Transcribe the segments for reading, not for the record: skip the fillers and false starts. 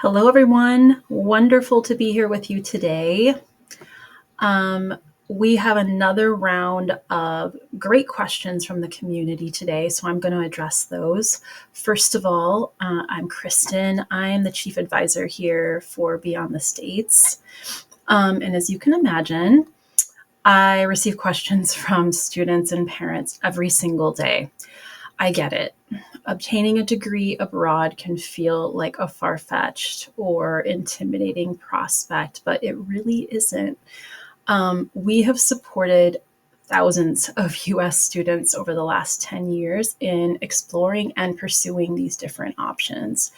Hello, everyone. Wonderful to be here with you today. We have another round of great questions from the community today, so I'm going to address those. First of all, I'm Kristen. I'm the chief advisor here for Beyond the States. And as you can imagine, I receive questions from students and parents every single day. I get it. Obtaining a degree abroad can feel like a far-fetched or intimidating prospect, but it really isn't. We have supported thousands of US students over the last 10 years in exploring and pursuing these different options.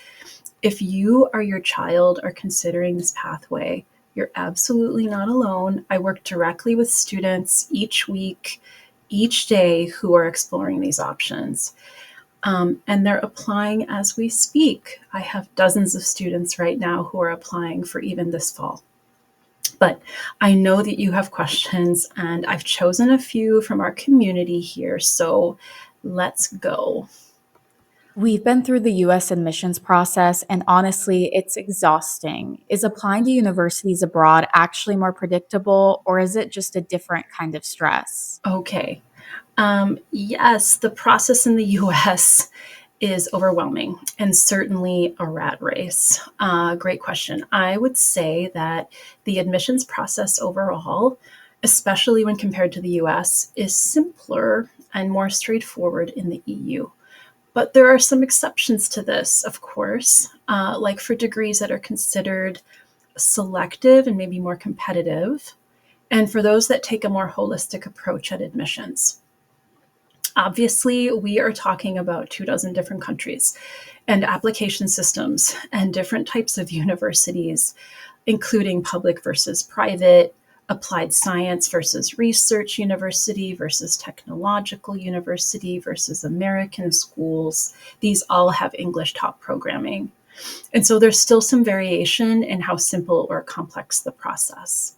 If you or your child are considering this pathway, you're absolutely not alone. I work directly with students each week, each day who are exploring these options. And they're applying as we speak. I have dozens of students right now who are applying for even this fall. But I know that you have questions, and I've chosen a few from our community here. So let's go. We've been through the US admissions process, and honestly, it's exhausting. Is applying to universities abroad actually more predictable, or is it just a different kind of stress? Okay. Yes, the process in the US is overwhelming and certainly a rat race. Great question. I would say that the admissions process overall, especially when compared to the US, is simpler and more straightforward in the EU. But there are some exceptions to this, of course, like for degrees that are considered selective and maybe more competitive, and for those that take a more holistic approach at admissions. Obviously, we are talking about 24 different countries and application systems and different types of universities, including public versus private, applied science versus research university versus technological university versus American schools. These all have English top programming. And so there's still some variation in how simple or complex the process.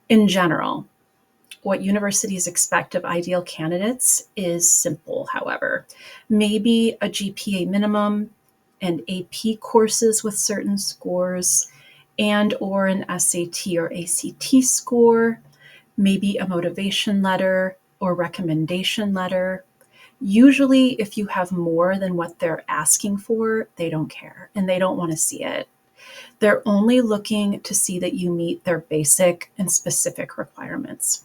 In general, what universities expect of ideal candidates is simple, however. Maybe a GPA minimum and AP courses with certain scores, and or an SAT or ACT score, maybe a motivation letter or recommendation letter. Usually, if you have more than what they're asking for, they don't care and they don't want to see it. They're only looking to see that you meet their basic and specific requirements.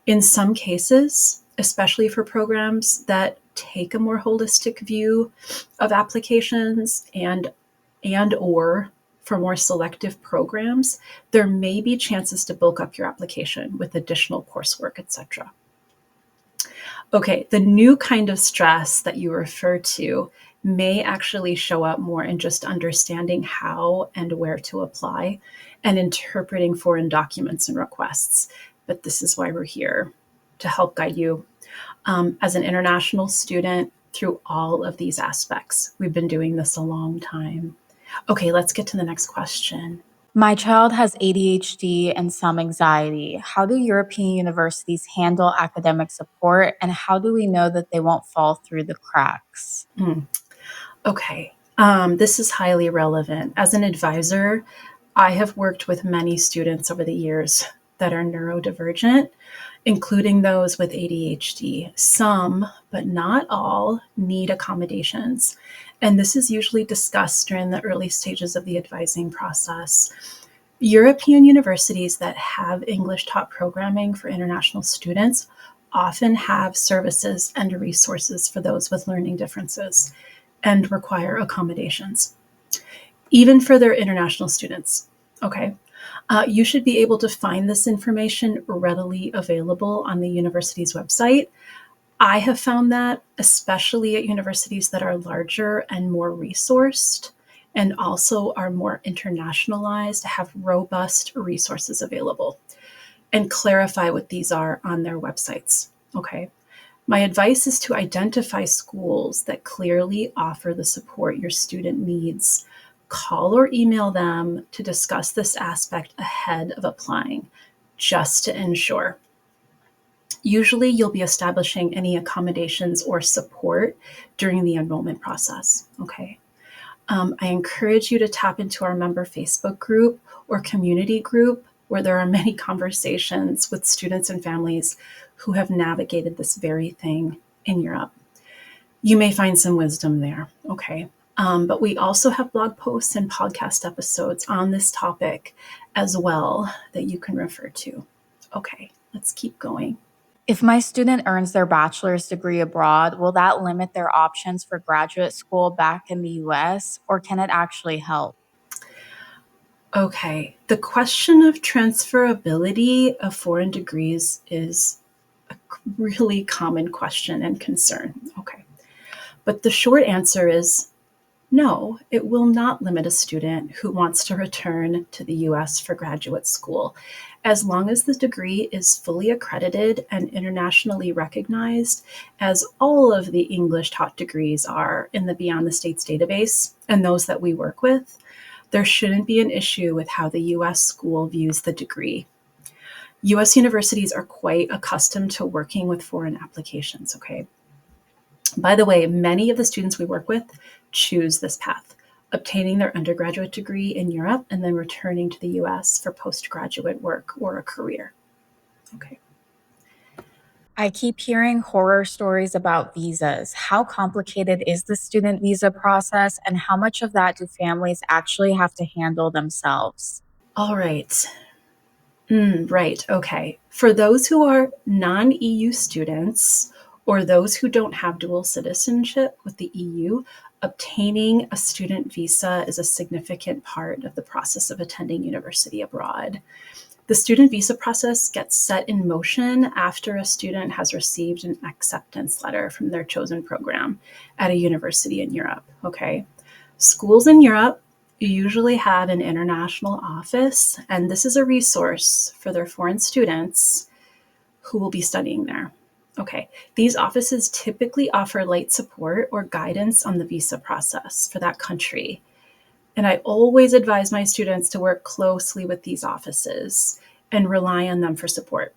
In some cases, especially for programs that take a more holistic view of applications and or for more selective programs, there may be chances to bulk up your application with additional coursework, etc. Okay, the new kind of stress that you refer to may actually show up more in just understanding how and where to apply and interpreting foreign documents and requests. But this is why we're here, to help guide you as an international student through all of these aspects. We've been doing this a long time. Okay, let's get to the next question. My child has ADHD and some anxiety. How do European universities handle academic support, and how do we know that they won't fall through the cracks? Okay, this is highly relevant. As an advisor, I have worked with many students over the years that are neurodivergent, including those with ADHD. Some, but not all, need accommodations. And this is usually discussed during the early stages of the advising process. European universities that have English top programming for international students often have services and resources for those with learning differences and require accommodations, even for their international students. Okay. You should be able to find this information readily available on the university's website. I have found that, especially at universities that are larger and more resourced, and also are more internationalized, have robust resources available, and clarify what these are on their websites. Okay. My advice is to identify schools that clearly offer the support your student needs. Call or email them to discuss this aspect ahead of applying, just to ensure. Usually, you'll be establishing any accommodations or support during the enrollment process. Okay. I encourage you to tap into our member Facebook group or community group where there are many conversations with students and families who have navigated this very thing in Europe. You may find some wisdom there. Okay. But we also have blog posts and podcast episodes on this topic as well that you can refer to. Okay, let's keep going. If my student earns their bachelor's degree abroad, will that limit their options for graduate school back in the US, or can it actually help? Okay, the question of transferability of foreign degrees is a really common question and concern. Okay, but the short answer is no, it will not limit a student who wants to return to the US for graduate school, as long as the degree is fully accredited and internationally recognized, as all of the English taught degrees are in the Beyond the States database and those that we work with. There shouldn't be an issue with how the US school views the degree. US universities are quite accustomed to working with foreign applications, okay? By the way, many of the students we work with choose this path, obtaining their undergraduate degree in Europe and then returning to the US for postgraduate work or a career. Okay. I keep hearing horror stories about visas. How complicated is the student visa process, and how much of that do families actually have to handle themselves? All right. Right. Okay. For those who are non EU students or those who don't have dual citizenship with the EU, obtaining a student visa is a significant part of the process of attending university abroad. The student visa process gets set in motion after a student has received an acceptance letter from their chosen program at a university in Europe. Okay. Schools in Europe usually have an international office, and this is a resource for their foreign students who will be studying there. Okay, these offices typically offer light support or guidance on the visa process for that country. And I always advise my students to work closely with these offices and rely on them for support.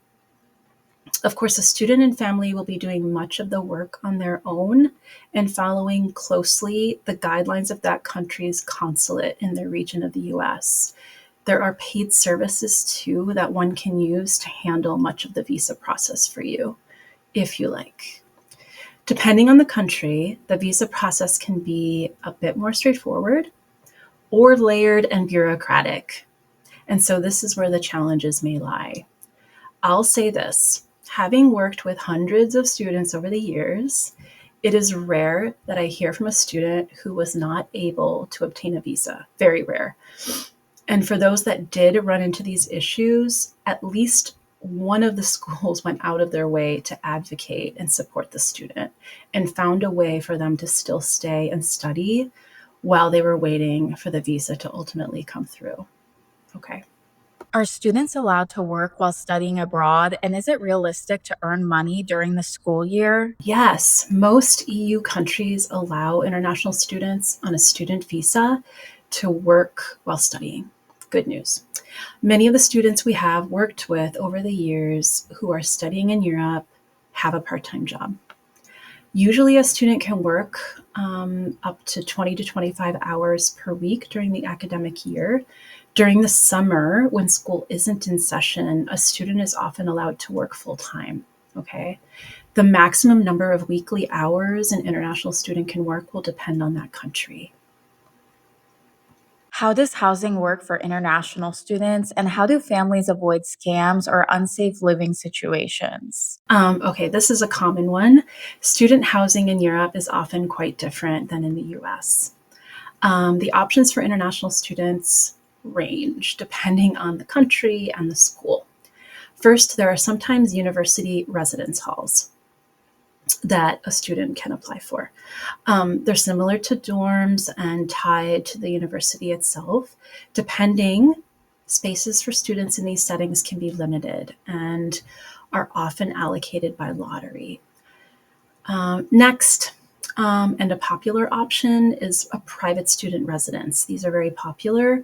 Of course, a student and family will be doing much of the work on their own and following closely the guidelines of that country's consulate in their region of the US. There are paid services too that one can use to handle much of the visa process for you, if you like. Depending on the country, the visa process can be a bit more straightforward or layered and bureaucratic. And so this is where the challenges may lie. I'll say this, having worked with hundreds of students over the years, it is rare that I hear from a student who was not able to obtain a visa. Very rare. And for those that did run into these issues, at least one of the schools went out of their way to advocate and support the student and found a way for them to still stay and study while they were waiting for the visa to ultimately come through. Okay. Are students allowed to work while studying abroad, and is it realistic to earn money during the school year? Yes, most EU countries allow international students on a student visa to work while studying. Good news. Many of the students we have worked with over the years who are studying in Europe have a part time job. Usually, a student can work up to 20 to 25 hours per week during the academic year. During the summer, when school isn't in session, a student is often allowed to work full time. Okay. The maximum number of weekly hours an international student can work will depend on that country. How does housing work for international students, and how do families avoid scams or unsafe living situations? Okay, this is a common one. Student housing in Europe is often quite different than in the US. The options for international students range depending on the country and the school. First, there are sometimes university residence halls that a student can apply for. They're similar to dorms and tied to the university itself. Depending, spaces for students in these settings can be limited and are often allocated by lottery. Next, and a popular option is a private student residence. These are very popular.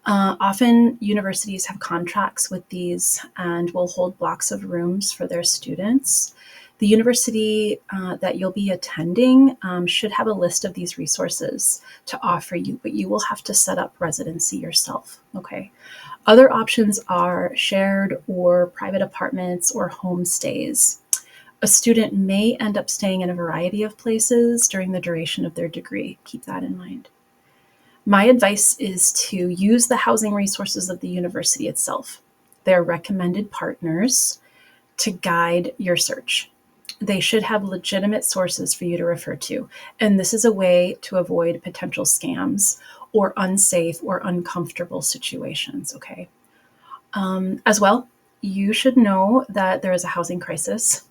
Often universities have contracts with these and will hold blocks of rooms for their students. The university that you'll be attending should have a list of these resources to offer you, but you will have to set up residency yourself, okay? Other options are shared or private apartments or homestays. A student may end up staying in a variety of places during the duration of their degree. Keep that in mind. My advice is to use the housing resources of the university itself, their recommended partners, to guide your search. They should have legitimate sources for you to refer to. And this is a way to avoid potential scams or unsafe or uncomfortable situations, okay? As well, you should know that there is a housing crisis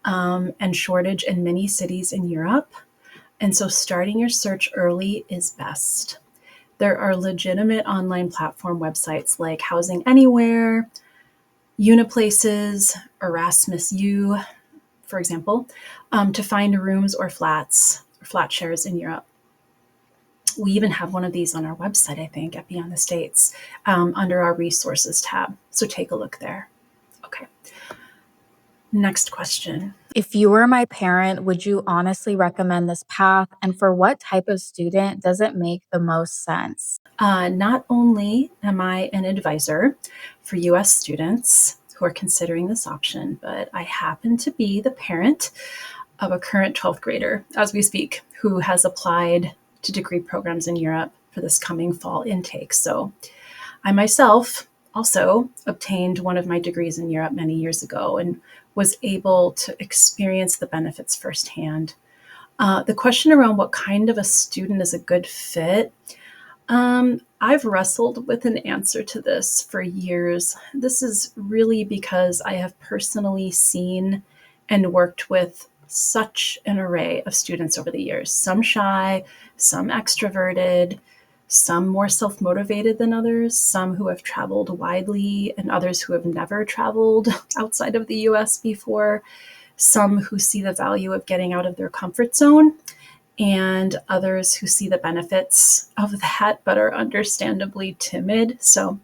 and shortage in many cities in Europe. And so starting your search early is best. There are legitimate online platform websites like Housing Anywhere, Uniplaces, Erasmus U, for example, to find rooms or flats or flat shares in Europe. We even have one of these on our website, I think, at Beyond the States, under our resources tab. So take a look there. Okay. Next question. If you were my parent, would you honestly recommend this path? And for what type of student does it make the most sense? Not only am I an advisor for US students who are considering this option, but I happen to be the parent of a current 12th grader as we speak who has applied to degree programs in Europe for this coming fall intake. So I myself also obtained one of my degrees in Europe many years ago and was able to experience the benefits firsthand. The question around what kind of a student is a good fit, I've wrestled with an answer to this for years. This is really because I have personally seen and worked with such an array of students over the years, some shy, some extroverted, some more self motivated than others, some who have traveled widely, and others who have never traveled outside of the US before, some who see the value of getting out of their comfort zone, and others who see the benefits of that but are understandably timid. So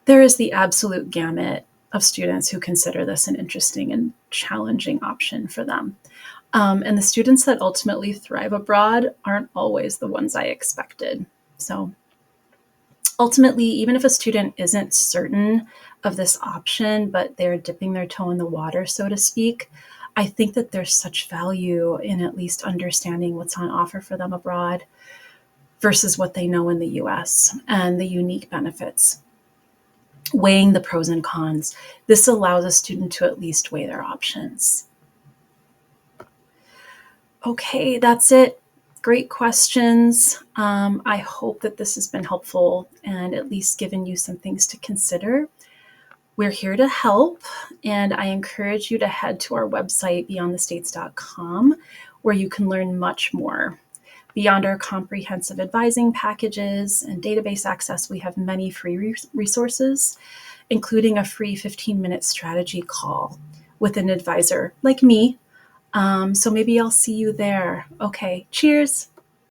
there is the absolute gamut of students who consider this an interesting and challenging option for them. And the students that ultimately thrive abroad aren't always the ones I expected. So ultimately, even if a student isn't certain of this option, but they're dipping their toe in the water, so to speak, I think that there's such value in at least understanding what's on offer for them abroad versus what they know in the US and the unique benefits. Weighing the pros and cons. This allows a student to at least weigh their options. Okay, that's it. Great questions. I hope that this has been helpful and at least given you some things to consider. We're here to help, and I encourage you to head to our website, beyondthestates.com, where you can learn much more. Beyond our comprehensive advising packages and database access, we have many free resources, including a free 15-minute strategy call with an advisor like me. So maybe I'll see you there. Okay, cheers.